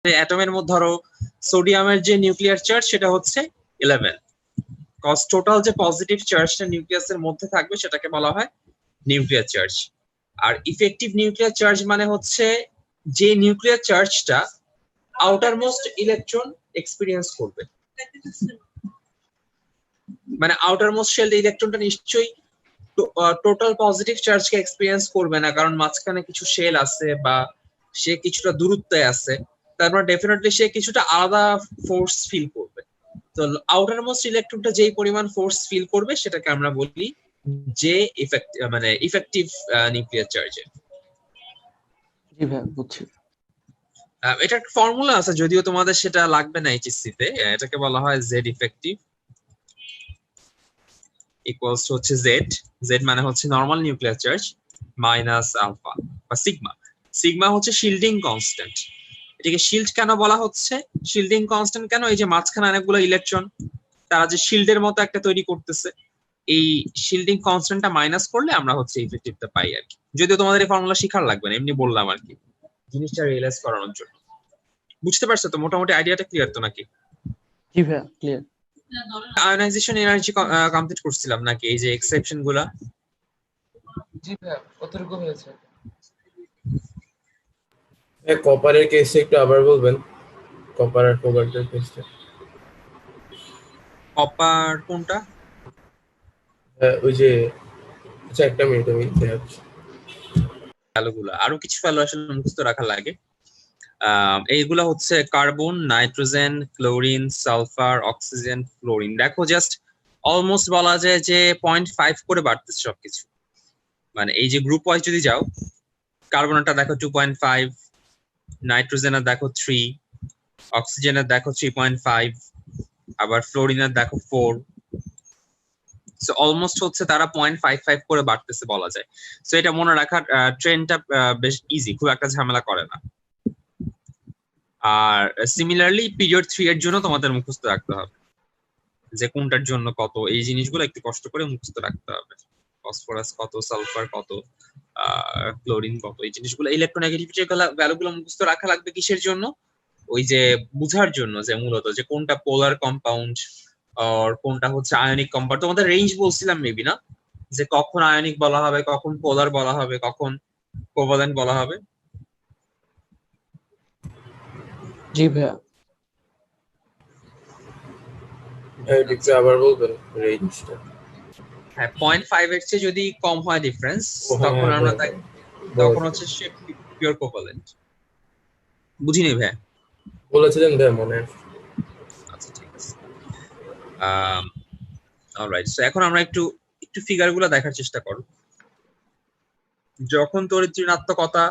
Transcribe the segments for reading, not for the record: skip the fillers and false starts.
অ্যাটমের মধ্যে ধরো সোডিয়ামের যে নিউক্লিয়ার চার্জ সেটা হচ্ছে 11, কজ টোটাল যে পজিটিভ চার্জটা নিউক্লিয়াসের মধ্যে থাকবে সেটাকে বলা হয় নিউক্লিয়ার চার্জ। আর ইফেক্টিভ নিউক্লিয়ার চার্জ মানে হচ্ছে যে নিউক্লিয়ার চার্জটা আউটার মোস্ট ইলেকট্রন এক্সপিরিয়েন্স করবে, মানে আউটার মোস্ট শেল ইলেকট্রনটা নিশ্চয়ই টোটাল পজিটিভ চার্জকে এক্সপিরিয়েন্স করবে না, কারণ মাঝখানে কিছু শেল আছে বা সে কিছুটা দূরত্বে আছে, তারপর ডেফিনেটলি সে কিছুটা আলাদা ফোর্স ফিল করবে। তো আউটার মোস্ট ইলেকট্রনটা যেই পরিমাণ ফোর্স ফিল করবে সেটাকে আমরা বলি যে ইফেক্টিভ নিউক্লিয়ার চার্জে। জি ভাই বুঝছি। এটার ফর্মুলা আছে, যদিও তোমাদের সেটা লাগবে না এইচএসসি তে। এটাকে বলা হয় জেড ইফেক্টিভ ইকুয়ালস টু হচ্ছে জেড, জেড মানে হচ্ছে normal nuclear charge minus alpha বা সিগমা। সিগমা হচ্ছে শিল্ডিং কনস্ট্যান্ট। এটাকে শিল্ড কেন বলা হচ্ছে, শিল্ডিং কনস্ট্যান্ট কেন? এই যে মাঝখানে অনেকগুলো ইলেকট্রন তারা যে শিল্ডের মতো একটা তৈরি করতেছে, এই শিল্ডিং কনস্ট্যান্টটা মাইনাস করলে আমরা হচ্ছে ইফেক্টিভটা পাই আর কি। যদিও তোমাদের এই ফর্মুলা শিখার লাগবে না, এমনি বললাম আর কি জিনিসটা রিয়েলাইজ করানোর জন্য। বুঝতে পারছো তো মোটামুটি আইডিয়াটা ক্লিয়ার তো নাকি? জি ভাই ক্লিয়ার। আয়োনাইজেশন এনার্জি কমপ্লিট করছিলাম নাকি, এই যে এক্সেপশন গুলা? জি ভাই কতটুকু হয়েছে? কপারের কেসটা একটু আবার বলবেন, কপার আর কোবাল্টের কেসটা। কপার কোনটা? ওই যে, আচ্ছা একটা মিনিট আমি দেখাচ্ছি। ভ্যালুগুলা আরো কিছু ভ্যালু আসলে মুখস্থ রাখা লাগে। এইগুলা হচ্ছে carbon, nitrogen, chlorine, sulphur, oxygen, fluorine. দেখো জাস্ট অলমোস্ট বলা যায় যে 0.5 করে বাড়তেছে সবকিছু। মানে এই যে গ্রুপ ওয়াইজ যদি যাও, কার্বনটা দেখো 2.5, নাইট্রোজেনের দেখো 3, অক্সিজেনের দেখো 3.5, আবার ফ্লোরিনের দেখো 4। সো অলমোস্ট হচ্ছে তারা 0.55 করে বাড়তেছে বলা যায়। সো এটা মনে রাখার ট্রেনটা বেশ ইজি, খুব একটা ঝামেলা করে না। আর সিমিলারলি পিরিয়ড 3 এর জন্য তোমাদের মুখস্থ রাখতে হবে যে কোনটার জন্য কত, এই জিনিসগুলো একটু কষ্ট করে মুখস্থ রাখতে হবে। ফসফরাস কত, সালফার কত, ক্লোরিন কত, এই জিনিসগুলো ইলেকট্রোনেগেটিভিটির ভ্যালুগুলো মুখস্থ রাখা লাগবে কিসের জন্য? ওই যে বুঝার জন্য যে মূলত যে কোনটা পোলার কম্পাউন্ড আর কোনটা হচ্ছে আয়নিক কম্পাউন্ড। তোমাদের রেঞ্জ বলছিলাম মেবি না, যে কখন আয়নিক বলা হবে, কখন পোলার বলা হবে, কখন কোভালেন্ট বলা হবে। জি ভাইয়া। একটু আবার বলবেন রেঞ্জটা। হ্যাঁ, 0.5 এর চেয়ে যদি কম হয় ডিফারেন্স, হ্যাঁ, তখন হ্যাঁ, আমরা হ্যাঁ, তখন হচ্ছে সে পিওর কোভালেন্ট। বুঝিনি ভাই? বলেছিলেন ভাই মনে আছে। আচ্ছা ঠিক আছে। অলরাইট, সো এখন আমরা একটু একটু ফিগারগুলো দেখার চেষ্টা করব। যখন তড়িৎ ঋণাত্মকতা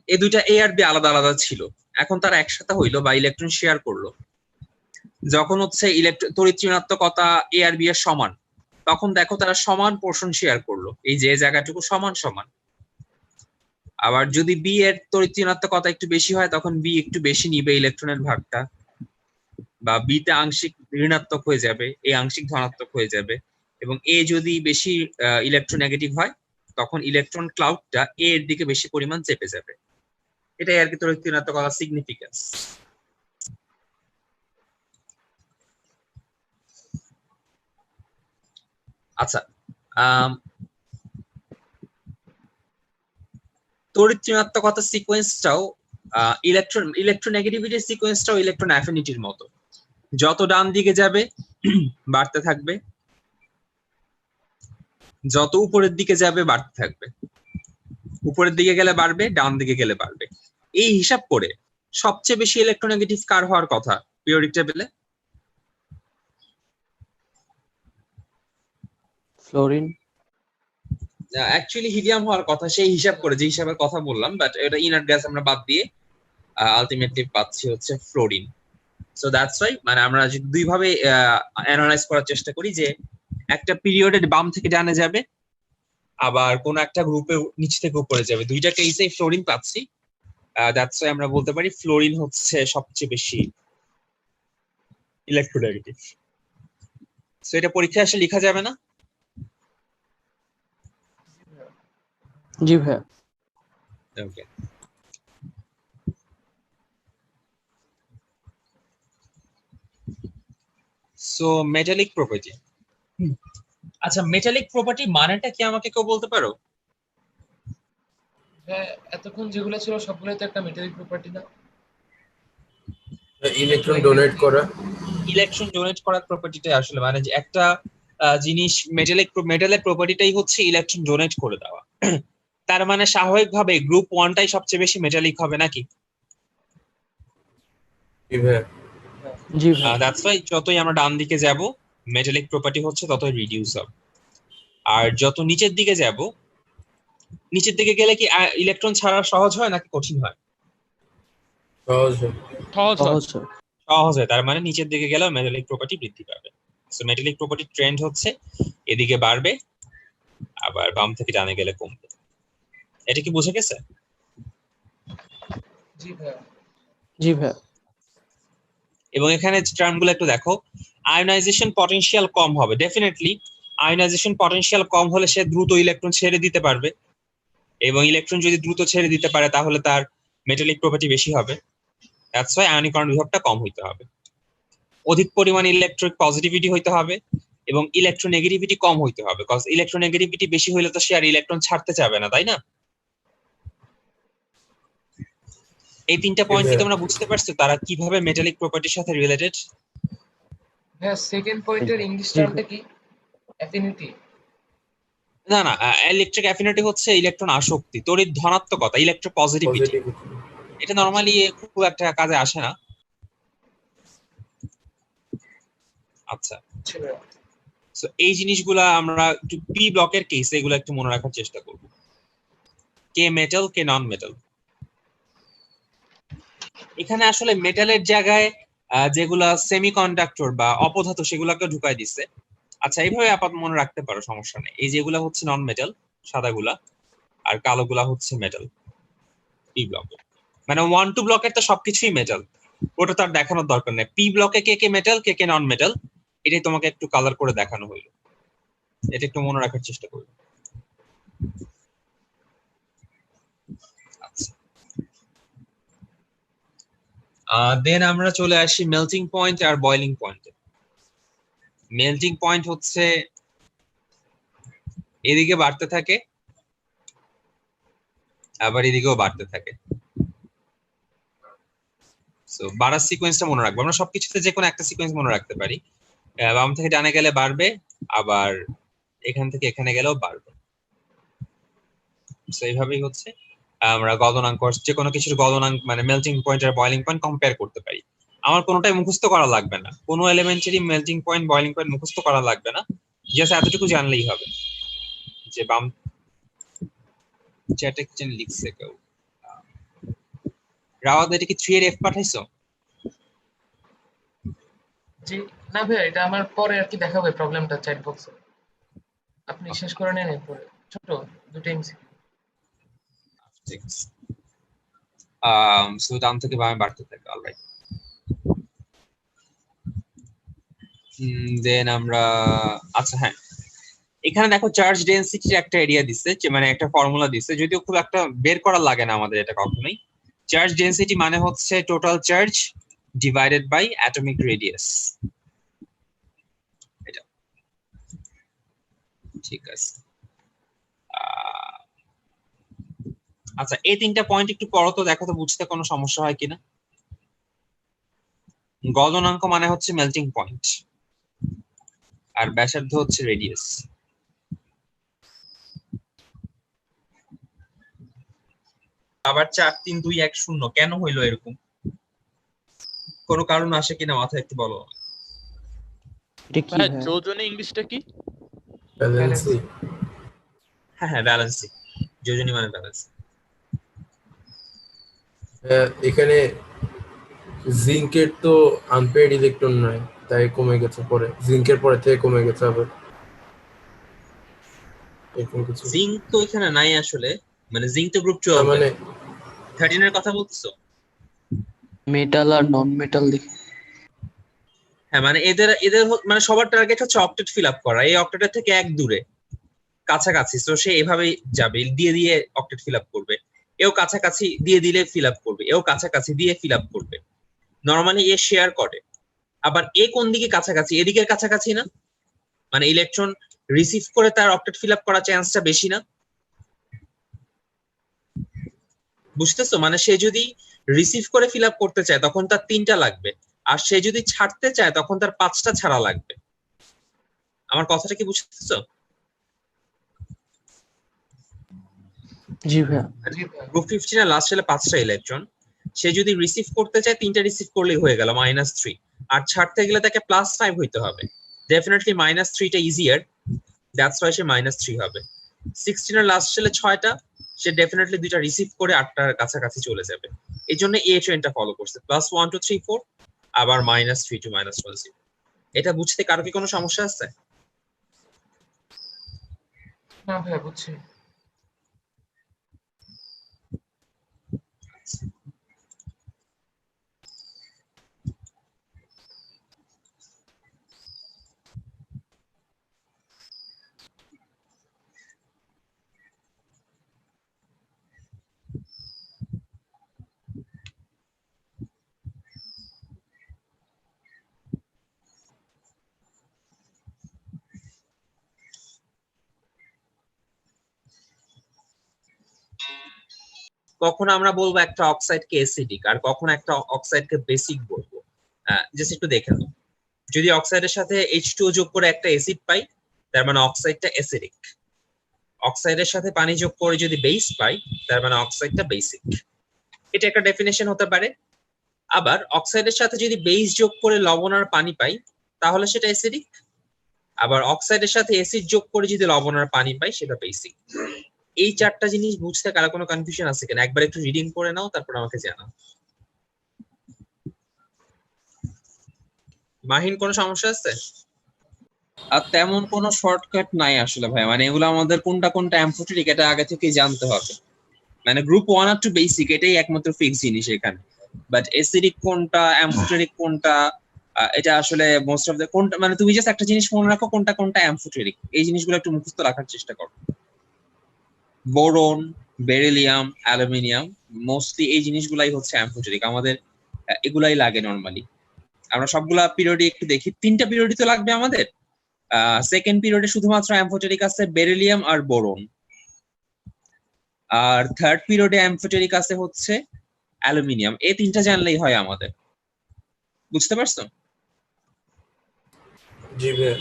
এই দুইটা এ আর বি আলাদা আলাদা ছিল, এখন তারা একসাথে হইলো বা ইলেকট্রন শেয়ার করলো। যখন হচ্ছে তড়িৎ ঋণাত্মকতা এ আর বি এর সমান, তখন দেখো তারা সমান পোর্শন শেয়ার করলো, এই যে জায়গাটুকু সমান সমান। আবার যদি বি এর তড়িৎ ঋণাত্মকতা একটু বেশি হয়, তখন বি একটু বেশি নিবে ইলেকট্রনের ভাগটা, বা বি তে আংশিক ঋণাত্মক হয়ে যাবে, এ আংশিক ধনাত্মক হয়ে যাবে। এবং এ যদি বেশি ইলেকট্রোনেগেটিভ হয়, তখন ইলেকট্রন ক্লাউডটা এ এর দিকে বেশি পরিমাণ চেপে যাবে। এটাই আর কি তড়িৎ ঋণাত্মকতার সিগনিফিকেন্স। আচ্ছা, তড়িৎ ঋণাত্মকতার সিকোয়েন্সটাও ইলেকট্রোনেগেটিভিটির সিকোয়েন্সটাও ইলেকট্রন অ্যাফিনিটির মতো। যত ডান দিকে যাবে বাড়তে থাকবে, যত উপরের দিকে যাবে বাড়তে থাকবে। উপরের দিকে গেলে বাড়বে, ডান দিকে গেলে বাড়বে। এই হিসাব করে সবচেয়ে বেশি ইলেকট্রোনেগেটিভ কার হওয়ার কথা পিরিয়ডিক টেবিলে? ফ্লোরিন। অ্যাকচুয়ালি হিলিয়াম হওয়ার কথা, সেই হিসাব করে যে হিসাবের কথা বললাম, বাট এটা ইনার্ট গ্যাস আমরা বাদ দিয়ে আলটিমেটলি পাচ্ছি হচ্ছে ফ্লোরিন। সো দ্যাটস ওয়াই মানে আমরা যদি দুই ভাবে অ্যানালাইজ করার চেষ্টা করি, যে একটা পিরিয়ডের বাম থেকে ডানে যাবে, আবার কোন একটা গ্রুপে নিচ থেকে উপরে যাবে, দুইটা কেসেই ফ্লোরিন পাচ্ছি। দ্যাটস ওয়াই আমরা বলতে পারি ফ্লোরিন হচ্ছে সবচেয়ে বেশি ইলেকট্রোনেগেটিভ। সো এটা পরীক্ষায় আসলে লেখা যাবে না। জি ভাইয়া। ওকে, সো মেটালিক প্রপার্টি। আচ্ছা, মেটালিক প্রপার্টি মানেটা কি আমাকে কেউ বলতে পারো? হ্যাঁ, এতক্ষণ যেগুলো ছিল সবগুলোই তো একটা মেটালিক প্রপার্টি না? ইলেকট্রন ডোনেট করা। ইলেকট্রন ডোনেট করার প্রপার্টিটাই আসলে মানে যে একটা জিনিস মেটালের প্রপার্টিটাই হচ্ছে ইলেকট্রন ডোনেট করে দেওয়া। তার মানে স্বাভাবিকভাবে গ্রুপ 1টাই সবচেয়ে বেশি মেটালিক হবে নাকি? জি ভাইয়া। জি ভাইয়া। দ্যাটস ওয়াই যতই আমরা ডান দিকে যাব মেটালিক প্রপার্টি হচ্ছে ততই রিডিউস হবে। আর যত নিচের দিকে যাব, নিচের দিকে গেলে কি ইলেকট্রন ছাড়া সহজ হয় নাকি কঠিন হয়? সহজ হয়। সহজ হয়। সহজ হয়, তার মানে নিচের দিকে গেলেও মেটালিক প্রপার্টি বৃদ্ধি পাবে। সো মেটালিক প্রপার্টি ট্রেন্ড হচ্ছে এদিকে বাড়বে, আবার বাম থেকে ডানে গেলে কমবে। এটা কি বুঝে গেছে? জি ভাইয়া। জি ভাইয়া। এবং এখানে টার্মগুলো একটু দেখো, আয়োনাইজেশন পটেনশিয়াল কম হবে। ডেফিনেটলি আয়োনাইজেশন পটেনশিয়াল কম হলে সে দ্রুত ইলেকট্রন ছেড়ে দিতে পারবে, এবং ইলেকট্রন যদি দ্রুত ছেড়ে দিতে পারে তাহলে তার মেটালিক প্রপার্টি বেশি হবে। দ্যাটস ওয়াই আয়নীকরণ বিভবটা কম হইতে হবে। অধিক পরিমাণ ইলেকট্রিক পজিটিভিটি হইতে হবে এবং ইলেকট্রোনেগেটিভিটি কম হইতে হবে, কজ ইলেকট্রোনেগেটিভিটি বেশি হইলে তো সে আর ইলেকট্রন ছাড়তে চাবে না, তাই না? এই তিনটা পয়েন্ট কি তোমরা বুঝতে পারছো তারা কিভাবে মেটালিক প্রপার্টির সাথে রিলেটেড? হ্যাঁ, সেকেন্ড পয়েন্টের ইংলিশ টার্মটা কি? অ্যাফিনিটি? না না, ইলেকট্রিক অ্যাফিনিটি হচ্ছে ইলেকট্রন আসক্তি, তড়িৎ ধনাত্মকতা, ইলেকট্রো পজিটিভিটি। এটা নরমালি খুব একটা কাজে আসে না। আচ্ছা, সো এই জিনিসগুলা আমরা একটু পি ব্লকের কেস এগুলো একটু মনে রাখার চেষ্টা করব। কে মেটাল, কে নন মেটাল। এখানে আসলে মেটালের জায়গায় যেগুলা সেমিকন্ডাক্টর বা অপধাতু সেগুলোকে ঢুকাই দিচ্ছে। আচ্ছা, এইভাবে আপাতত মনে রাখতে পারো, সমস্যা নেই। এই যেগুলা হচ্ছে নন মেটাল, সাদাগুলা, আর কালোগুলা হচ্ছে মেটাল পি ব্লকে। মানে 1-2 ব্লকের তো সবকিছুই মেটাল, ওটা তো আর দেখানোর দরকার নেই। পি ব্লকে কে কে মেটাল, কে কে নন মেটাল, এটাই তোমাকে একটু কালার করে দেখানো হইলো। এটা একটু মনে রাখার চেষ্টা করবে। দেন আমরা চলে আসি মেল্টিং পয়েন্ট আর বয়লিং পয়েন্টে। মেল্টিং পয়েন্ট হচ্ছে এদিকে বাড়তে থাকে, আবার এদিকেও বাড়তে থাকে। সো বাড়ার সিকোয়েন্সটা মনে রাখবো। আমরা সবকিছুতে যে কোনো একটা সিকোয়েন্স মনে রাখতে পারি। বাম থেকে ডানে গেলে বাড়বে, আবার এখান থেকে এখানে গেলেও বাড়বে। সো এইভাবেই হচ্ছে আমরা গলনাঙ্ক, যে কোনো কিছুর গলনাঙ্ক মানে মেল্টিং পয়েন্ট আর বয়লিং পয়েন্ট কম্পেয়ার করতে পারি। আমার কোনোটাই মুখস্থ করা লাগবে না, কোনো elementary melting point boiling point মুখস্থ করা লাগবে না, জাস্ট এতটুকু জানলেই হবে যে বাম চ্যাটে কি লিখছে কেউ। রাওয়াত, এটা কি 3 এর এফ পাঠাইছো? জি না ভাইয়া, এটা আমার পরে আর কি দেখাবে প্রবলেমটা চ্যাট বক্সে। আপনি শেষ করে নেন এরপরে। ছোট দুটো এমসিকিউ। ঠিক আছে। সো ডান থেকে বামে বাড়তে থাকে। অলরাইট, দেন আমরা, আচ্ছা হ্যাঁ, এখানে দেখো চার্জ ডেনসিটির একটা এরিয়া দিচ্ছে, মানে একটা ফর্মুলা দিচ্ছে, যদিও খুব একটা বের করা লাগে না আমাদের এটা কখনোই। চার্জ ডেনসিটি মানে হচ্ছে total charge divided by atomic radius. এটা ঠিক আছে। আচ্ছা, এই তিনটা পয়েন্ট একটু পড়ো তো, দেখো তো বুঝতে কোনো সমস্যা হয় কিনা। গলনাঙ্ক মানে হচ্ছে মেল্টিং পয়েন্ট, আর ব্যাসার্ধ হচ্ছে রেডিয়াস। আবার 4 3 2 1 0 কেন হইলো এরকম? কোনো কারণ আসে কিনা মাথায় একটু বলো। এটা কি ভাই ভাইয়া? যোজনী ইংলিশটা কি? ব্যালেন্সি। হ্যাঁ হ্যাঁ, ব্যালেন্সিং। যোজনী মানে ব্যালেন্স। এখানে জিঙ্কের তো আনপেয়ার্ড ইলেকট্রন নয়, তাই কমে গেছে পরে, জিঙ্কের পরে থেকে কমে গেছে আবার এরকম কিছু। জিঙ্ক তো এখানে নাই আসলে, মানে জিঙ্ক তো গ্রুপ 12 মানে 13 এর কথা বলছো? মেটাল আর নন মেটাল দেখি। হ্যাঁ, মানে এদের এদের মানে সবার টার্গেট হচ্ছে অক্টেট ফিল আপ করা, এই অক্টেটের থেকে এক দূরে কাছাকাছি, তো সে এভাবেই যাবে, দিয়ে দিয়ে অক্টেট ফিল আপ করবে, এও কাছাকাছি দিয়ে দিলে ফিল আপ করবে, এও কাছাকাছি দিয়ে ফিল আপ করবে। নরমালি এ শেয়ার করে, আবার এ কোন দিকে কাছাকাছি, এদিকের কাছাকাছি না, মানে ইলেকট্রন রিসিভ করে তার অক্টেট ফিল আপ করার চান্সটা বেশি না? বুঝতেছো? মানে সে যদি রিসিভ করে ফিল আপ করতে চায় তখন তার 3টা লাগবে, আর সে যদি ছাড়তে চায় তখন তার 5টা ছাড়া লাগবে। আমার কথাটা কি বুঝতেছো? জি ভাইয়া। জি ভাইয়া। গ্রুপ 15 এর লাস্ট হলে 5টা ইলেকট্রন, সে যদি রিসিভ করতে চায় 3টা রিসিভ করলেই হয়ে গেল -3, আর ছাড়তে গেলে তাকে +5 হইতে হবে। ডেফিনেটলি -3টা ইজিয়ার, দ্যাটস ওয়াই সে -3 হবে। 16 এর লাস্ট হলে 6টা, সে ডেফিনেটলি 2টা রিসিভ করে 8টার কাছাকাছি চলে যাবে। এই জন্য এই ট্রেনটা ফলো করছে, +1 2 3 4 আবার -3 to -1 0। এটা বুঝতে কারো কি কোনো সমস্যা আছে? না ভাইয়া, বুঝছি। কখন আমরা বলবো একটা অক্সাইডকে অ্যাসিডিক আর কখন একটা অক্সাইডকে বেসিক বলবো, জাস্ট একটু দেখে নাও। যদি অক্সাইডের সাথে H2O যোগ করে একটা অ্যাসিড পাই, তার মানে অক্সাইডটা অ্যাসিডিক। অক্সাইডের সাথে পানি যোগ করে যদি বেস পাই, তার মানে অক্সাইডটা বেসিক। এটা একটা ডেফিনেশন হতে পারে। আবার অক্সাইডের সাথে যদি বেস যোগ করে লবণ আর পানি পাই, তাহলে সেটা অ্যাসিডিক। আবার অক্সাইডের সাথে অ্যাসিড যোগ করে যদি লবণ আর পানি পাই, সেটা বেসিক। এই 4টা জিনিস বুঝতে কারো কোনো কনফিউশন আছে কিনা একবার একটু রিডিং করে নাও, তারপর আমাকে জানাও। মাহিন, কোনো সমস্যা আছে? আর তেমন কোনো শর্টকাট নাই আসলে ভাই, মানে এগুলো আমাদের কোনটা কোনটা অ্যাম্ফোটেরিক এটা আগে থেকেই জানতে হবে। মানে গ্রুপ 1 আর 2 বেসিক, এটাই একমাত্র ফিক্স জিনিস এখানে। বাট অ্যাসিডিক কোনটা, অ্যাম্ফোটেরিক কোনটা, এটা আসলে মোস্ট অফ দ্য কোনটা, মানে তুমি জাস্ট একটা জিনিস মনে রাখো কোনটা কোনটা অ্যাম্ফোটেরিক, এই জিনিসগুলো একটু মুখস্থ রাখার চেষ্টা করো। বোরন, বেরিলিয়াম, অ্যালুমিনিয়াম, মোস্টলি এই জিনিসগুলাই হচ্ছে অ্যাম্ফোটেরিক আমাদের, এগুলাই লাগে নরমালি। আমরা সবগুলা পিরিয়ডে একটু দেখি, 3টা পিরিয়ডই তো লাগবে আমাদের। সেকেন্ড পিরিয়ডে শুধুমাত্র অ্যাম্ফোটেরিক আছে বেরিলিয়াম আর বোরন, আর থার্ড পিরিয়ডে অ্যাম্ফোটেরিক আছে হচ্ছে অ্যালুমিনিয়াম। এই 3টা জানলেই হয় আমাদের। বুঝতে পারছো? জি ভাইয়া।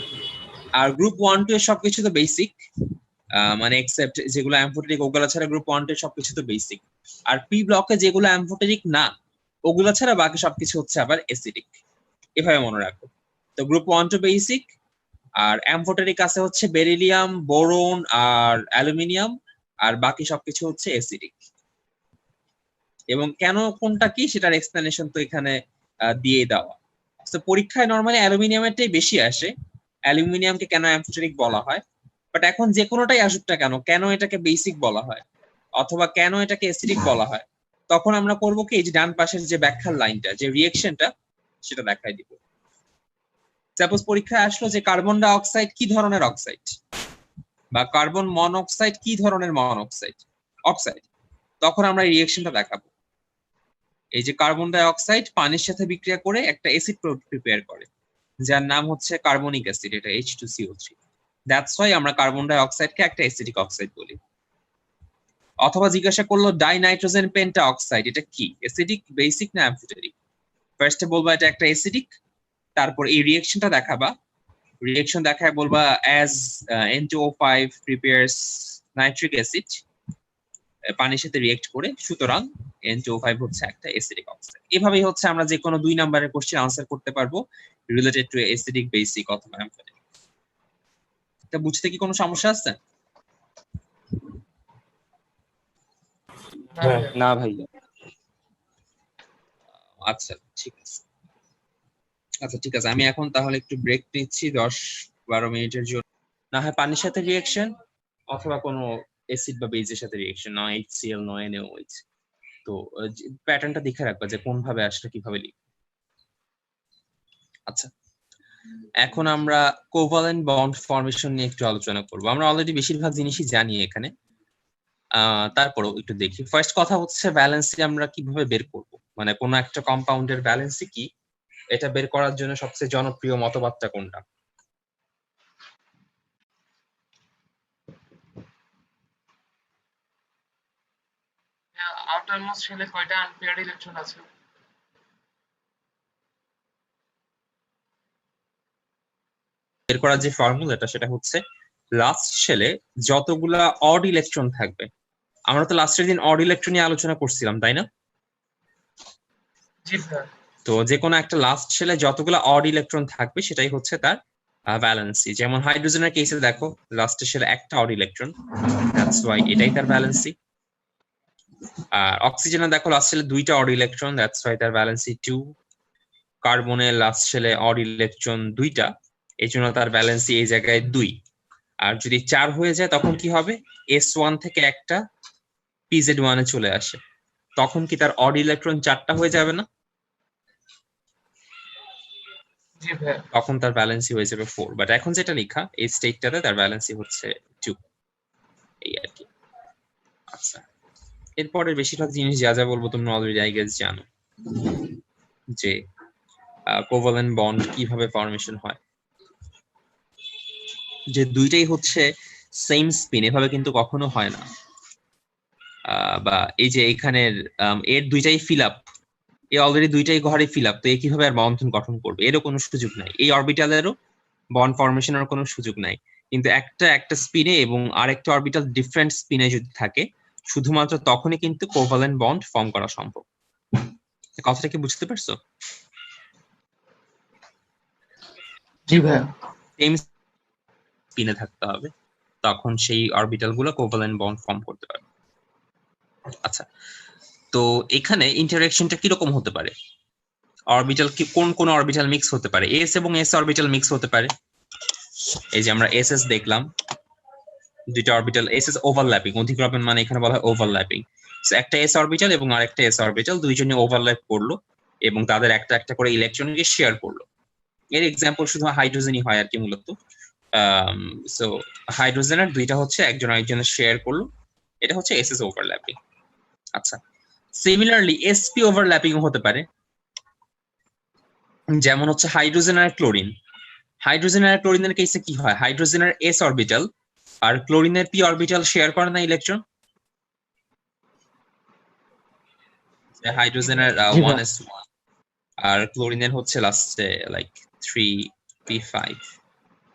আর গ্রুপ 1 2 এর সবকিছু তো বেসিক, মানে এক্সেপ্ট যেগুলো অ্যাম্ফোটেরিক ওগুলা ছাড়া গ্রুপ 1 2 এর সবকিছু তো বেসিক। আর পি ব্লকে যেগুলো অ্যাম্ফোটেরিক না ওগুলা ছাড়া বাকি সবকিছু হচ্ছে আবার অ্যাসিডিক। এভাবে মনে রাখো। তো গ্রুপ 1 2 বেসিক, আর অ্যাম্ফোটেরিক আছে হচ্ছে বেরিলিয়াম, বোরন আর অ্যালুমিনিয়াম, আর বাকি সবকিছু হচ্ছে অ্যাসিডিক। এবং কেন কোনটা কি সেটার এক্সপ্লেনেশন তো এখানে দিয়ে দেওয়া। তো পরীক্ষায় নরমালি অ্যালুমিনিয়ামেরটাই বেশি আসে, অ্যালুমিনিয়ামকে কেন অ্যাম্ফোটেরিক বলা হয়। বাট এখন যে কোনোটাই আসুক না কেন, কেন এটাকে বেসিক বলা হয় অথবা কেন এটাকে অ্যাসিডিক বলা হয়, তখন আমরা করবো কি, এই যে ডান পাশের যে ব্যাখ্যার লাইনটা, যে রিঅ্যাকশনটা, সেটা দেখাই দিব। সাপোজ পরীক্ষায় আসলো যে কার্বন ডাই অক্সাইড কি ধরনের অক্সাইড, বা কার্বন মনোক্সাইড কি ধরনের মনোক্সাইড অক্সাইড, তখন আমরা এই রিঅ্যাকশনটা দেখাবো। এই যে কার্বন ডাই অক্সাইড পানির সাথে বিক্রিয়া করে একটা অ্যাসিড প্রিপেয়ার করে, যার নাম হচ্ছে কার্বনিক অ্যাসিড, এটা H2CO3। দ্যাটস ওয়াই আমরা কার্বন ডাই অক্সাইডকে একটা অ্যাসিডিক অক্সাইড বলি। অথবা জিজ্ঞাসা করলো ডাই নাইট্রোজেন পেন্টা অক্সাইড, এটা কি, অ্যাসিডিক, বেসিক না অ্যাম্ফোটেরিক? ফার্স্টে বলবা এটা একটা অ্যাসিডিক, তারপর এই রিঅ্যাকশনটা দেখাবা। রিঅ্যাকশন দেখায় বলবা অ্যাজ N2O5 প্রিপেয়ারস নাইট্রিক অ্যাসিড, পানির সাথে রিঅ্যাক্ট করে, সুতরাং N2O5 হচ্ছে একটা অ্যাসিডিক অক্সাইড। এভাবেই হচ্ছে আমরা যে কোনো 2 নম্বরের কোশ্চেন আনসার করতে পারবো রিলেটেড টু অ্যাসিডিক, বেসিক অথবা অ্যাম্ফোটেরিক। এটা বুঝতে কি কোনো সমস্যা আছে? না হ্যাঁ। ভাইয়া। না ভাইয়া। আচ্ছা ঠিক আছে। আচ্ছা ঠিক আছে, আমি এখন তাহলে একটু ব্রেক নিচ্ছি 10-12 মিনিটের জন্য। না হয় পানির সাথে রিঅ্যাকশন অথবা কোনো অ্যাসিড বা বেজের সাথে রিঅ্যাকশন, না HCl নয় NaOH। তো প্যাটার্নটা দেখে রাখবা যে কোন ভাবে আসলে কিভাবে লিখবে। আচ্ছা, এখন আমরা কোভালেন্ট বন্ড ফর্মেশন নিয়ে একটু আলোচনা করব। আমরা অলরেডি বেশিরভাগ জিনিসই জানি এখানে, তারপরেও একটু দেখি। ফার্স্ট কথা হচ্ছে ব্যালেন্সি আমরা কিভাবে বের করব, মানে কোন একটা কম্পাউন্ডের ব্যালেন্সি কি এটা বের করার জন্য সবচেয়ে জনপ্রিয় মতবাদটা কোনটা? আউটারমোস্ট শেলে কয়টা আনপেয়ার্ড ইলেকট্রন আছে? বের করার যে ফর্মুলাটা সেটা হচ্ছে লাস্ট শেলে যতগুলা অড ইলেকট্রন থাকবে, আমরা তো লাস্টের দিন অড ইলেকট্রন নিয়ে আলোচনা করছিলাম তাই না? জি ভাইয়া। তো যে কোনো একটা লাস্ট শেলে যতগুলো অড ইলেকট্রন থাকবে সেটাই হচ্ছে তার ভ্যালেন্সি। যেমন হাইড্রোজেনের কেসে দেখো লাস্টের শেলে একটা অড ইলেকট্রন, দ্যাটস ওয়াই এটাই তার ভ্যালেন্সি। আর অক্সিজেনে দেখো লাস্ট শেলে দুইটা অড ইলেকট্রন, দ্যাটস ওয়াই তার ভ্যালেন্সি 2। কার্বনের লাস্ট শেলে অড ইলেকট্রন দুইটা, এই জন্য তার ভ্যালেন্সি এই জায়গায় 2। আর যদি 4 হয়ে যায় তখন কি হবে? S1 থেকে একটা PZ1 এ চলে আসে, তখন কি তার অড ইলেকট্রন 4টা হয়ে যাবে না? জি ভাইয়া। তখন তার ব্যালেন্সি হয়ে যাবে 4। বাট এখন যেটা লেখা এই স্টেটটাতে তার ব্যালেন্সি হচ্ছে 2, এই আর কি। আচ্ছা, এরপরের বেশিরভাগ জিনিস যা যা বলবো তোমরা অলরেডি আই গেস জানো, যে কোভালেন্ট বন্ড কিভাবে ফর্মেশন হয়, যে দুইটাই হচ্ছে সেম স্পিন, এভাবে কিন্তু কখনো হয় না। বা এই যে এখানের এর দুইটাই ফিল আপ, এ অলরেডি দুইটাই ঘরে ফিল আপ, তো এ কিভাবে আর বন্ধন গঠন করবে? এরও কোনো সুযোগ নাই। এই অরবিটালেরও বন্ড ফর্মেশনের কোনো সুযোগ নাই। কিন্তু একটা স্পিনে এবং আরেকটা অরবিটাল ডিফারেন্ট স্পিনে যদি থাকে, শুধুমাত্র তখনই কিন্তু কোভালেন্ট বন্ড ফর্ম করা সম্ভব। কথাটা কি বুঝতে পারছো? জি ভাইয়া। সেম স্পিনে থাকতে হবে, তখন সেই অরবিটাল গুলো কোভালেন্ট বন্ড ফর্ম করতে পারবে। আচ্ছা, তো এখানে ইন্টারঅ্যাকশনটা কিরকম হতে পারে? অরবিটাল কি কোন কোন অরবিটাল মিক্স হতে পারে? এস এবং এস অরবিটাল মিক্স হতে পারে। এই যে আমরা এস এস দেখলাম, দুইটা অরবিটাল এস এস ওভারল্যাপিং, অধিক্রমণ মানে এখানে বলা হয় ওভারল্যাপিং। একটা এস অরবিটাল এবং আরেকটা এস অরবিটাল দুইজনে ওভারল্যাপ করলো এবং তাদের একটা একটা করে ইলেকট্রনকে শেয়ার করলো। এর এক্সাম্পল শুধু হাইড্রোজেনই হয় আর কি মূলত। সো হাইড্রোজেনের দুইটা হচ্ছে একজন আরেকজনের শেয়ার করলো, এটা হচ্ছে এস এস ওভারল্যাপিং। আচ্ছা, সিমিলারলি এসপি ওভারল্যাপিং হতে পারে, যেমন হচ্ছে হাইড্রোজেন আর ক্লোরিন। হাইড্রোজেন আর ক্লোরিনের কেসে কি হয়? হাইড্রোজেনের এস অরবিটাল আর ক্লোরিনের পি অরবিটাল শেয়ার করে না ইলেকট্রন। হাইড্রোজেনের জি ভাইয়া। 1s1 আর ক্লোরিনের হচ্ছে লাস্টে লাইক 3p5।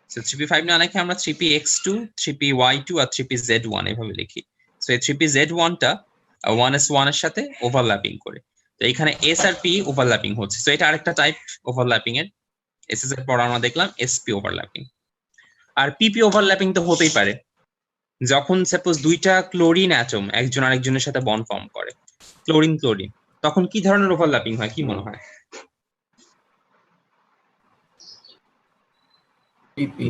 সো 3p5 না লিখে আমরা 3px2, 3py2 আর 3pz1 এভাবে লিখি। সো এই 3pz1 টা 1s1 এর সাথে ওভারল্যাপিং করে, তো এখানে এস আর পি ওভারল্যাপিং হচ্ছে। সো এটা আরেকটা টাইপ ওভারল্যাপিং এর। এস এর পর আমরা দেখলাম এসপি ওভারল্যাপিং। আর পিপি ওভারল্যাপিং তো হতেই পারে, যখন সাপোজ দুইটা ক্লোরিন অ্যাটম একজন আরেকজনের সাথে বন্ড ফর্ম করে, ক্লোরিন ক্লোরিন, তখন কি ধরনের ওভারল্যাপিং হয় কি মনে হয়? পিপি।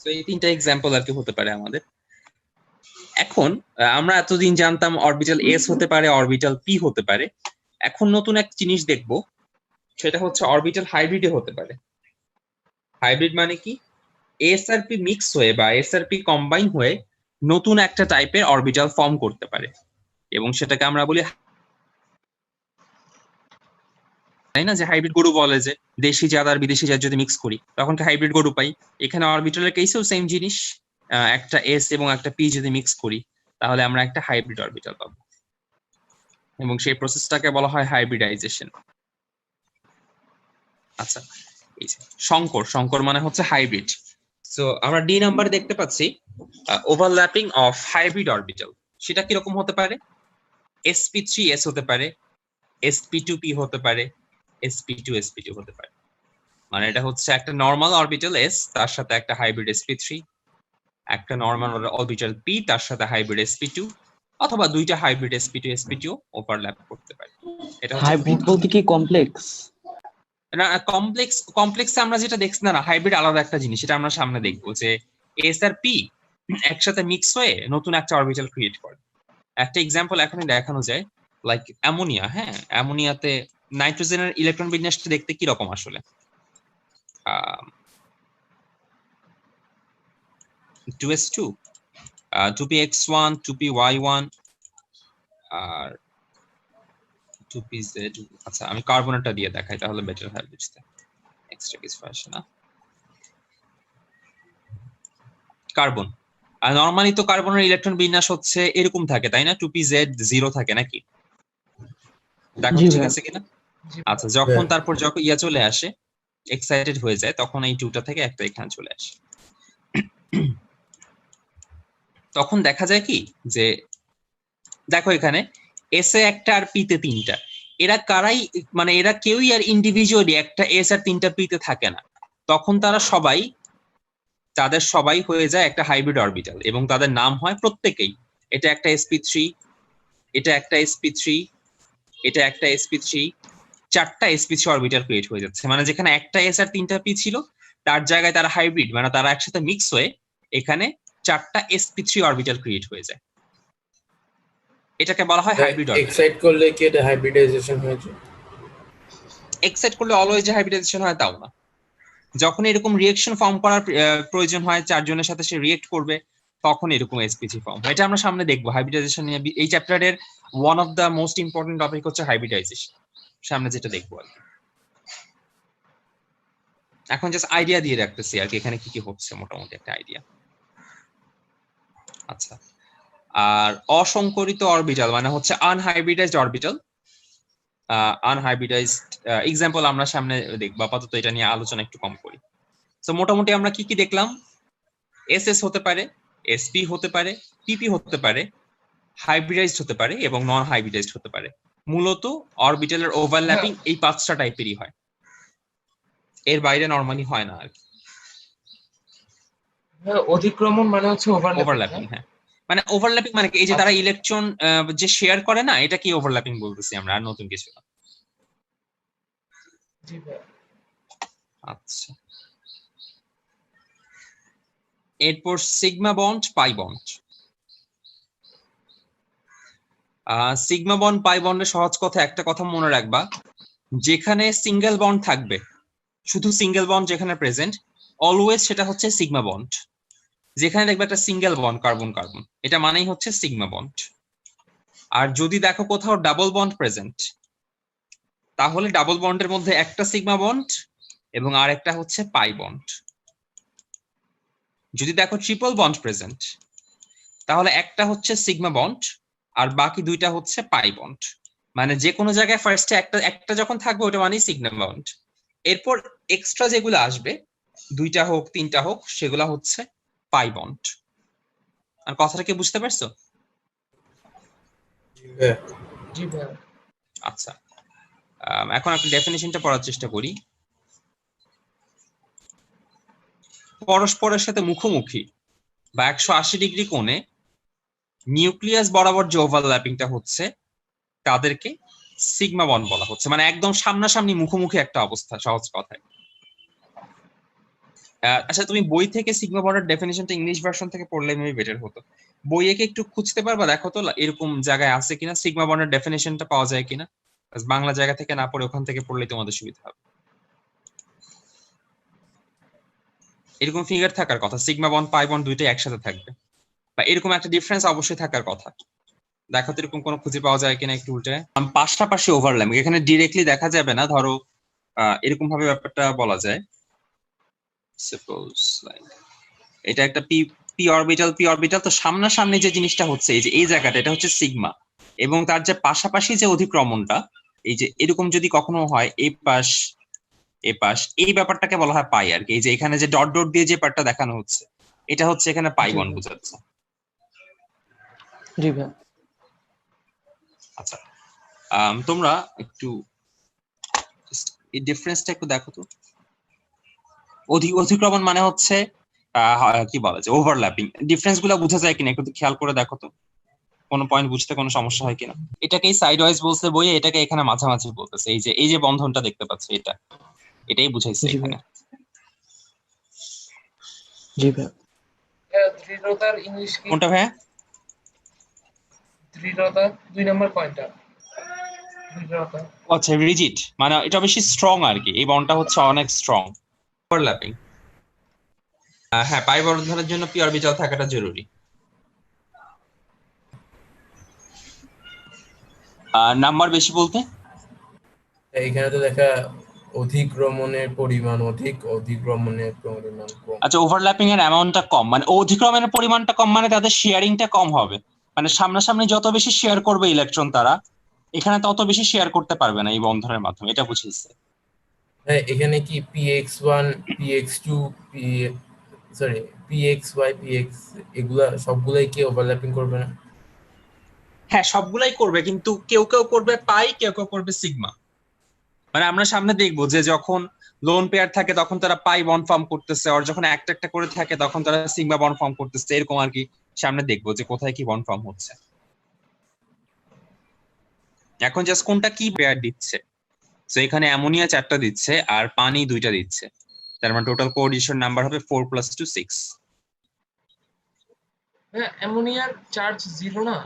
সো এই তিনটা এক্সাম্পল আর কি হতে পারে আমাদের। এখন আমরা এতদিন জানতাম অরবিটাল এস হতে পারে, অরবিটাল পি হতে পারে। এখন নতুন এক জিনিস দেখবো, সেটা হচ্ছে অরবিটাল হাইব্রিডে হতে পারে। হাইব্রিড মানে কি? এস আর পি মিক্স হয়ে বা এস আর পি কম্বাইন হয়ে নতুন একটা টাইপের অরবিটাল ফর্ম করতে পারে, এবং সেটাকে আমরা বলি, তাই না, যে হাইব্রিড গরু বলে যে দেশি জাত আর বিদেশি জাত যদি মিক্স করি তখন কি হাইব্রিড গরু পাই। এখানে অরবিটালের কেসেও সেম জিনিস, একটা এস এবং একটা পি যদি মিক্স করি তাহলে আমরা একটা হাইব্রিড অরবিটাল পাবো, এবং সেই প্রসেসটাকে বলা হয় হাইব্রিডাইজেশন। আচ্ছা, এই যে সংকর, সংকর মানে হচ্ছে হাইব্রিড। সো আমরা ডি নাম্বার দেখতে পাচ্ছি ওভারল্যাপিং অফ হাইব্রিড অরবিটাল। সেটা কিরকম হতে পারে? sp3s হতে পারে, sp2p হতে পারে, sp2 হতে পারে। মানে এটা হচ্ছে একটা নর্মাল অরবিটাল এস, তার সাথে একটা হাইব্রিড sp3, একটা নর্মাল অরবিটাল পি, তার সাথে হাইব্রিড sp2, অথবা দুইটা হাইব্রিড sp2 ওভারল্যাপ করতে পারে। এটা হচ্ছে হাইব্রিড বলতে কি কমপ্লেক্স? না, কমপ্লেক্স আমরা যেটা দেখছি না, হাইব্রিড আলাদা একটা জিনিস, এটা আমরা সামনে দেখবো যে এস আর পি একসাথে মিক্স হয়ে নতুন একটা অরবিটাল ক্রিয়েট করে। একটা এক্সাম্পল এখানে দেখানো যায়, লাইক অ্যামোনিয়া। হ্যাঁ, অ্যামোনিয়াতে নাইট্রোজেনের ইলেকট্রন বিন্যাসটা দেখতে কি রকম আসলে? 2s2, 2px1, 2py1 আর 2pz। আচ্ছা আমি কার্বনেরটা দিয়ে দেখাই তাহলে বেটার হয় বুঝতে, এক্সট্রা কিছু আসে না। কার্বন, আর নরমালি তো কার্বনের ইলেকট্রন বিন্যাস হচ্ছে এরকম থাকে তাই না, 2pz 0 থাকে নাকি? দেখো জি ঠিক ভাইয়া। আছে কিনা। জি আচ্ছা ভাইয়া। যখন হ্যাঁ। তারপর যখন ইয়া চলে আসে, এক্সাইটেড হয়ে যায়, তখন এই 2টা থেকে একটা এখানে চলে আসে। তখন দেখা যায় কি যে দেখো এখানে এস এ একটা আর পি তে 3টা, এরা কারাই মানে এরা কেউই আর ইন্ডিভিজুয়ালি একটা এস আর 3টা পি তে থাকে না, তখন তাদের সবাই হয়ে যায় একটা হাইব্রিড অরবিটাল এবং তাদের নাম হয় প্রত্যেকেই, এটা একটা sp3, এটা একটা sp3, এটা একটা sp3, 4টা sp3 অরবিটাল ক্রিয়েট হয়ে যাচ্ছে। মানে যেখানে একটা এস আর 3টা পি ছিল তার জায়গায় তারা হাইব্রিড, মানে তারা একসাথে মিক্স হয়ে এখানে 4টা sp3 অরবিটাল ক্রিয়েট হয়ে যায়। এটাকে বলা হয় হাইব্রিড অরবিটাল। এক্সাইট করলে কি এটা হাইব্রিডাইজেশন হয়েছে? এক্সাইট করলে অলওয়েজ যে হাইব্রিডাইজেশন হয় তাও না, যখন এরকম রিয়েকশন ফর্ম করার প্রয়োজন হয়, চারজনের সাথে সে রিয়েক্ট করবে, তখন এরকম এসপিজি ফর্ম হয়। এটা আমরা সামনে দেখবো হাইব্রিডাইজেশন নিয়ে, এই চ্যাপ্টারের one of the most important topic হচ্ছে হাইব্রিডাইজেশন, সামনে যেটা দেখবো আর কি। এখন জাস্ট আইডিয়া দিয়ে রাখতেছি আর কি এখানে কি কি হচ্ছে, মোটামুটি একটা আইডিয়া। আচ্ছা, আর অসংকরিত অরবিটাল মানে হচ্ছে আনহাইব্রিডাইজড অরবিটাল। আনহাইব্রিডাইজড এক্সাম্পল আমরা সামনে দেখবো, আপাতত এটা নিয়ে আলোচনা একটু কম করি। তো মোটামুটি আমরা কি কি দেখলাম, এসএস হতে পারে, এসপি হতে পারে, পিপি হতে পারে, হাইব্রিডাইজড হতে পারে এবং নন হাইব্রিডাইজড হতে পারে। মূলত অরবিটালের ওভারল্যাপিং এই 5টা টাইপেরই হয়, এর বাইরে নরমালি হয় না আর কি। হ্যাঁ, অধিক্রমণ মানে হচ্ছে ওভারল্যাপিং, হ্যাঁ মানে ওভারল্যাপিং মানে কি, এই যে তারা ইলেকট্রন যে শেয়ার করে না, এটা কি ওভারল্যাপিং বলতেছি আমরা, আর নতুন কিছু না। জি ভাইয়া। আচ্ছা, এরপর sigma bond, pi bond. Sigma bond, pi বন্ডের সহজ কথা একটা কথা মনে রাখবা, যেখানে সিঙ্গেল বন্ড থাকবে, শুধু সিঙ্গেল বন্ড যেখানে প্রেজেন্ট, অলওয়েজ সেটা হচ্ছে সিগমা বন্ড। যেখানে দেখবে একটা সিঙ্গেল বন্ড কার্বন কার্বন, এটা মানেই হচ্ছে সিগমা বন্ড। আর যদি দেখো কোথাও ডাবল বন্ড প্রেজেন্ট, তাহলে ডাবল বন্ডের মধ্যে একটা সিগমা বন্ড এবং আর একটা হচ্ছে পাই বন্ড। যদি দেখো ট্রিপল বন্ড প্রেজেন্ট, তাহলে একটা হচ্ছে সিগমা বন্ড আর বাকি দুইটা হচ্ছে পাই বন্ড। মানে যে কোনো জায়গায় ফার্স্টে একটা যখন থাকবে ওটা মানেই সিগমা বন্ড, এরপর এক্সট্রা যেগুলো আসবে 2টা হোক 3টা হোক সেগুলো হচ্ছে পাই বন্ড। আর কথাটা কি বুঝতে পারছো? হ্যাঁ। জি ভাইয়া। আচ্ছা, এখন একটা ডেফিনিশনটা পড়ার চেষ্টা করি। পরস্পরের সাথে মুখোমুখি বা 180 ডিগ্রি কোণে নিউক্লিয়াস বরাবর যে ওভারল্যাপিংটা হচ্ছে তাদেরকে সিগমা বন্ড বলা হচ্ছে, মানে একদম সামনাসামনি মুখোমুখি একটা অবস্থা, সহজ কথায়। আচ্ছা, তুমি বই থেকে সিগমা বন্ডের ডেফিনিশনটা ইংলিশ ভার্সন থেকে পড়লে মেবি বেটার হতো। বইয়ে কি একটু খুঁজতে পারবা, দেখো তো এরকম জায়গায় আছে কিনা, সিগমা বন্ডের ডেফিনিশনটা পাওয়া যায় কিনা। বাংলা জায়গা থেকে না পড়ে ওখান থেকে পড়লেই তোমাদের সুবিধা হবে। এরকম ফিগার থাকার কথা, সিগমা বন্ড পাই বন্ড দুইটাই একসাথে থাকবে, বা এরকম একটা ডিফারেন্স অবশ্যই থাকার কথা। দেখো তো এরকম কোনো খুঁজে পাওয়া যায় কিনা একটু উল্টে। পাশাপাশি ওভারল্যাপিং এখানে ডিরেক্টলি দেখা যাবে না, ধরো এরকম ভাবে ব্যাপারটা বলা যায়। সাপোজ এটা একটা পি অরবিটাল, তো সামনাসামনি যে জিনিসটা হচ্ছে এই যে এই জায়গাটা, এটা হচ্ছে সিগমা, এবং তার যে পাশাপাশি যে অধিক্রমণটা, এই যে এরকম যদি কখনো হয় এই পাশ এ পাশ, এই ব্যাপারটাকে বলা হয় পাই আর কি। এই যে এখানে যে ডট ডট দিয়ে যে পার্টটা দেখানো হচ্ছে, এটা হচ্ছে এখানে পাই বন্ড বোঝাচ্ছে। জি ভাইয়া। আচ্ছা, তোমরা একটু এই ডিফারেন্সটা একটু দেখো তো। অধিক্রমণ মানে হচ্ছে কি বলা যায়, ওভারল্যাপিং। ডিফারেন্স গুলো বোঝা যায় কিনা একটু খেয়াল করে দেখো তো, কোনো পয়েন্ট বুঝতে কোনো সমস্যা হয় কিনা। এটাকেই সাইড ওয়াইজ বলছে বইয়ে, এটাকে এখানে মাঝামাঝি বলতেছে। এই যে বন্ধনটা দেখতে পাচ্ছ, এটাই বুঝাইছে জি এখানে। ভাইয়া। জি ভাইয়া। দৃঢ়তার ইংলিশ কি? কোনটা ভাইয়া? দৃঢ়তা 2 নম্বর পয়েন্টটা। দৃঢ়তা। আচ্ছা, রিজিড মানে এটা বেশি স্ট্রং আর কি, এই বন্ডটা হচ্ছে অনেক স্ট্রং। ওভারল্যাপিং, হ্যাঁ পাই বন্ধনের জন্য পি অরবিটাল থাকাটা জরুরি। নাম্বার বেশি বলতে এখানে তো দেখা অধিক্রমণের পরিমাণ অধিক, অধিক্রমণের পরিমাণ কম। আচ্ছা, ওভারল্যাপিং এর অ্যামাউন্টটা কম, মানে অধিক্রমণের পরিমাণটা কম, মানে তাদের শেয়ারিংটা কম হবে। মানে সামনাসামনি যত বেশি শেয়ার করবে ইলেকট্রন তারা, এখানে তত বেশি শেয়ার করতে পারবে না এই বন্ধনের মাধ্যমে, এটা বুঝিয়েছে। হ্যাঁ, এখানে কি px1 px2 p sorry pxy px এগুলা সবগুলাই কি ওভারল্যাপিং করবে না? হ্যাঁ, সবগুলাই করবে, কিন্তু কেউ কেউ করবে পাই, কেউ কেউ করবে সিগমা। মানে আমরা সামনে দেখবো যে যখন লোন পেয়ার থাকে তখন তারা পাই বন্ড ফর্ম করতেছে, আর যখন একটা একটা করে থাকে তখন তারা সিগমা বন্ড ফর্ম করতেছে, এরকম আর কি। সামনে দেখবো যে কোথায় কি বন্ড ফর্ম হচ্ছে। এখন জাস্ট কোনটা কি পেয়ার দিচ্ছে, তো এখানে অ্যামোনিয়া 4টা দিচ্ছে আর পানি 2টা দিচ্ছে, তার মানে টোটাল কোঅর্ডিনেশন নাম্বার হবে 4 + 2 6। হ্যাঁ, অ্যামোনিয়ার চার্জ 0 না?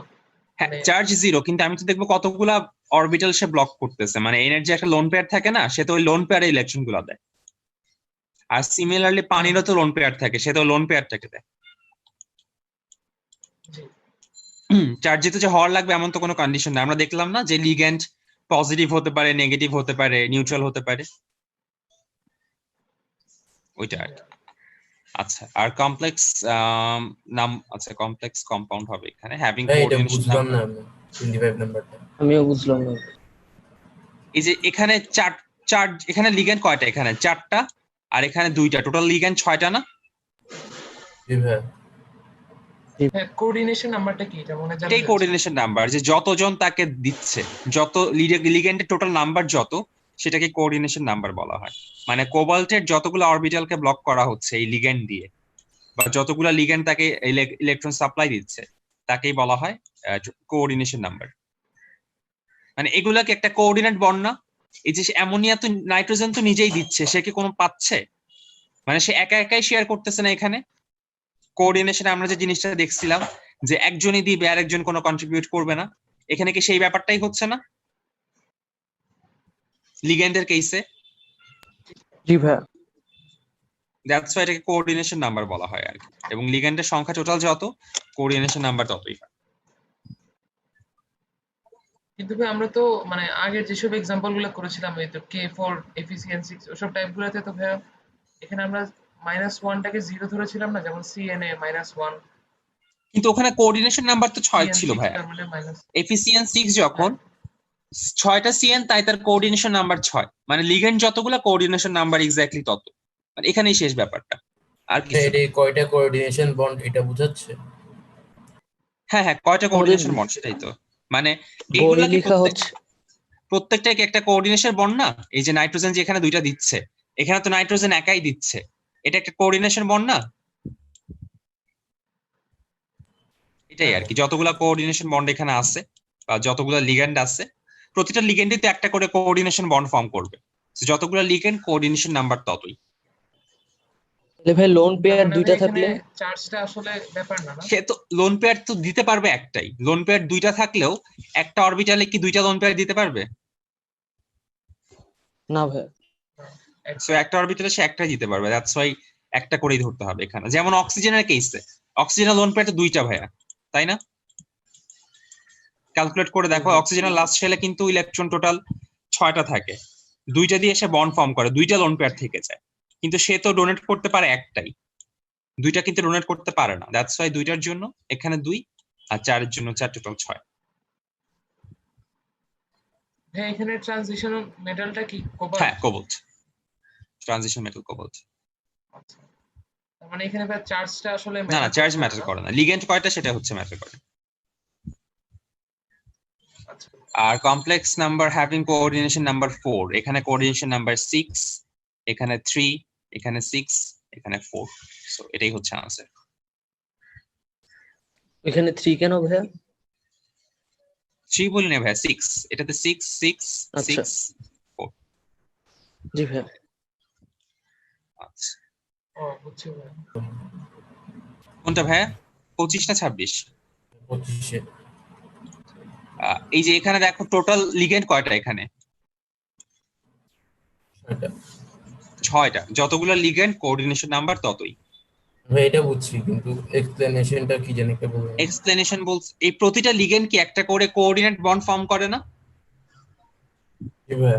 হ্যাঁ, মানে চার্জ 0, কিন্তু আমি তো দেখবো কতগুলা অরবিটাল সে ব্লক করতেছে, মানে এনার্জি একটা লোন পেয়ার থাকে না, সে তো ওই লোন পেয়ারে ইলেকট্রন গুলো দেয়। আর সিমিলারলি পানিরও তো লোন পেয়ার থাকে, সে তো লোন পেয়ারটাকে দেয়। জি। চার্জ যেতে যে হওয়ার লাগবে এমন তো কোনো কন্ডিশন নেই, আমরা দেখলাম না যে লিগ্যান্ড পজিটিভ হতে পারে, নেগেটিভ হতে পারে, নিউট্রাল হতে পারে, ওইটা আর কি। আচ্ছা, আর কমপ্লেক্স নাম, আচ্ছা কমপ্লেক্স কম্পাউন্ড হবে এখানে হ্যাভিং হ্যাঁ, এটা কোঅর্ডিনেশন বুঝলাম নাম্বার। না আমি 25 নাম্বারটা। আমিও বুঝলাম না। এই যে এখানে চার এখানে লিগ্যান্ড কয়টা, এখানে 4টা আর এখানে 2টা, টোটাল লিগ্যান্ড 6টা না? জি ভাই। হ্যাঁ, কোঅর্ডিনেশন নাম্বারটা কি এটা মনে জানতে এটাই চাচ্ছি। কোঅর্ডিনেশন নাম্বার, যে যতজন তাকে দিচ্ছে, যত লিগ্যান্ডের টোটাল নাম্বার যত, সেটাকে কোঅর্ডিনেশন নাম্বার বলা হয়। মানে কোবাল্টের যতগুলো অরবিটালকে ব্লক করা হচ্ছে এই লিগ্যান্ড দিয়ে, বা যতগুলো লিগ্যান্ড তাকে ইলেকট্রন সাপ্লাই দিচ্ছে, তাকেই বলা হয় কোঅর্ডিনেশন নাম্বার। মানে এগুলা কি একটা কোঅর্ডিনেট বন্ড না? এই যে অ্যামোনিয়া তো নাইট্রোজেন তো নিজেই দিচ্ছে, সে কি কোনো পাচ্ছে? মানে সে একা একাই শেয়ার করতেছে না। এখানে কোঅর্ডিনেশনে আমরা যে জিনিসটা দেখছিলাম যে একজনই দিবে আর একজন কোনো কন্ট্রিবিউট করবে না, এখানে কি সেই ব্যাপারটাই হচ্ছে না লিগ্যান্ডের কেসে? জি ভাইয়া। দ্যাটস ওয়াই এটাকে কোঅর্ডিনেশন নাম্বার বলা হয় আর কি। এবং লিগ্যান্ডের সংখ্যা টোটাল যত, কোঅর্ডিনেশন নাম্বার ততই হয়। কিন্তু ভাই আমরা তো মানে আগে যেসব এক্সাম্পল গুলো করেছিলাম, এই তো K4 এফিসিয়েন্সি ওসব টাইপ গুলোতে তো ভাইয়া এখানে আমরা -1টাকে 0 ধরেছিলাম না, যেমন CNA -1, কিন্তু ওখানে কোঅর্ডিনেশন নাম্বার তো 6 ছিল CN6 ভাইয়া। তার মানে মাইনাস। এফিসিয়েন্ট 6 যখন 6টা সিএন, তাই তার কোঅর্ডিনেশন নাম্বার 6, মানে লিগ্যান্ড যতগুলো কোঅর্ডিনেশন নাম্বার এক্স্যাক্টলি তত। মানে এখানেই শেষ ব্যাপারটা, আর কিছু না। এটা কয়টা কোঅর্ডিনেশন বন্ড এটা বোঝাচ্ছে? হ্যাঁ হ্যাঁ, কয়টা আমাদের কোঅর্ডিনেশন বন্ড সেটাই তো। মানে এইগুলা বই কি লেখা হচ্ছে। প্রত্যেকটাই কি একটা কোঅর্ডিনেশন বন্ড না? এই যে নাইট্রোজেন যে এখানে 2টা দিচ্ছে, এখানে তো নাইট্রোজেন একাই দিচ্ছে, এটা একটা কোঅর্ডিনেশন বন্ড না? এটাই আর কি, যতগুলা কোঅর্ডিনেশন বন্ড এখানে আছে বা যতগুলা লিগ্যান্ড আছে, প্রতিটা লিগ্যান্ডই তো একটা করে কোঅর্ডিনেশন বন্ড ফর্ম করবে। So, যতগুলা লিগ্যান্ড কোঅর্ডিনেশন নাম্বার ততই। তাহলে ভাই লোন তার পেয়ার মানে 2টা ভাই এখানে থাকলে চার্জটা আসলে ব্যাপার না, না? সে তো লোন পেয়ার তো দিতে পারবে একটাই, লোন পেয়ার 2টা থাকলেও একটা অরবিটালে কি 2টা লোন পেয়ার দিতে পারবে? না ভাইয়া। সো একটা অরবিটালে সে একটাই দিতে পারবে, দ্যাটস ওয়াই একটা করেই ধরতে হবে এখানে। যেমন অক্সিজেনের কেসে, অক্সিজেনের লোন পেয়ার তো 2টা ভাইয়া, তাই না? ক্যালকুলেট করে দেখো, অক্সিজেনের লাস্ট শেলে কিন্তু ইলেকট্রন টোটাল 6টা থাকে, 2টা দিয়ে সে বন্ড ফর্ম করে, 2টা লোন পেয়ার থেকে যায়, কিন্তু সে তো ডোনেট করতে পারে একটাই, 2টা কিন্তু ডোনেট করতে পারে না। দ্যাটস ওয়াই 2টার জন্য এখানে 2 আর 4-এর জন্য 4, টোটাল 6। ভাই এখানে ট্রানজিশন মেটালটা কি কোবাল্ট? হ্যাঁ, কোবাল্ট, ট্রানজিশন মেটাল কোবাল্ট। আচ্ছা, তার মানে এখানে ভাই চার্জটা আসলে না না, চার্জ ম্যাটার করে না, লিগ্যান্ড কয়টা সেটা হচ্ছে ম্যাটার করে। আচ্ছা, আর complex number having coordination number 4, এখানে কোঅর্ডিনেশন নাম্বার 6, এখানে 3, এখানে 6, এখানে 4। সো এটাই হচ্ছে আনসার। এখানে 3 কেন ভাইয়া? 3 বলি না ভাই, 6, এটাতে 6 6 আচ্ছা। 6 4। জি ভাইয়া। আচ্ছা, ও বুঝছি ভাই। কোনটা ভাইয়া, 25 না 26? 25-এ। এই যে এখানে দেখো টোটাল লিগ্যান্ড কয়টা, এখানে 6টা, যতগুলো লিগ্যান্ড কোঅর্ডিনেশন নাম্বার ততই। ভাই এটা বুঝছি, কিন্তু এক্সপ্লেনেশনটা কি জানি কে বলবেন? এক্সপ্লেনেশন বলছে এই প্রতিটা লিগ্যান্ড কি একটা করে কোঅর্ডিনেট বন্ড ফর্ম করে না? জি ভাই।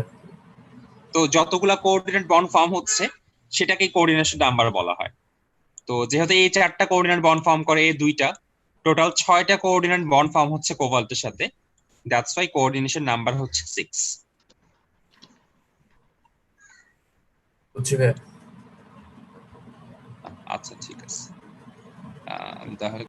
তো যতগুলা কোঅর্ডিনেট বন্ড ফর্ম হচ্ছে সেটাকে কোঅর্ডিনেশন নাম্বার বলা হয়। তো যেহেতু এই 4টা কোঅর্ডিনেট বন্ড ফর্ম করে এই 2টা, টোটাল 6টা কোঅর্ডিনেট বন্ড ফর্ম হচ্ছে কোভাল্টের সাথে, দ্যাটস ওয়াই কোঅর্ডিনেশন নাম্বার হচ্ছে 6। বুঝছি ভাইয়া। আচ্ছা ঠিক আছে, আমি তাহলে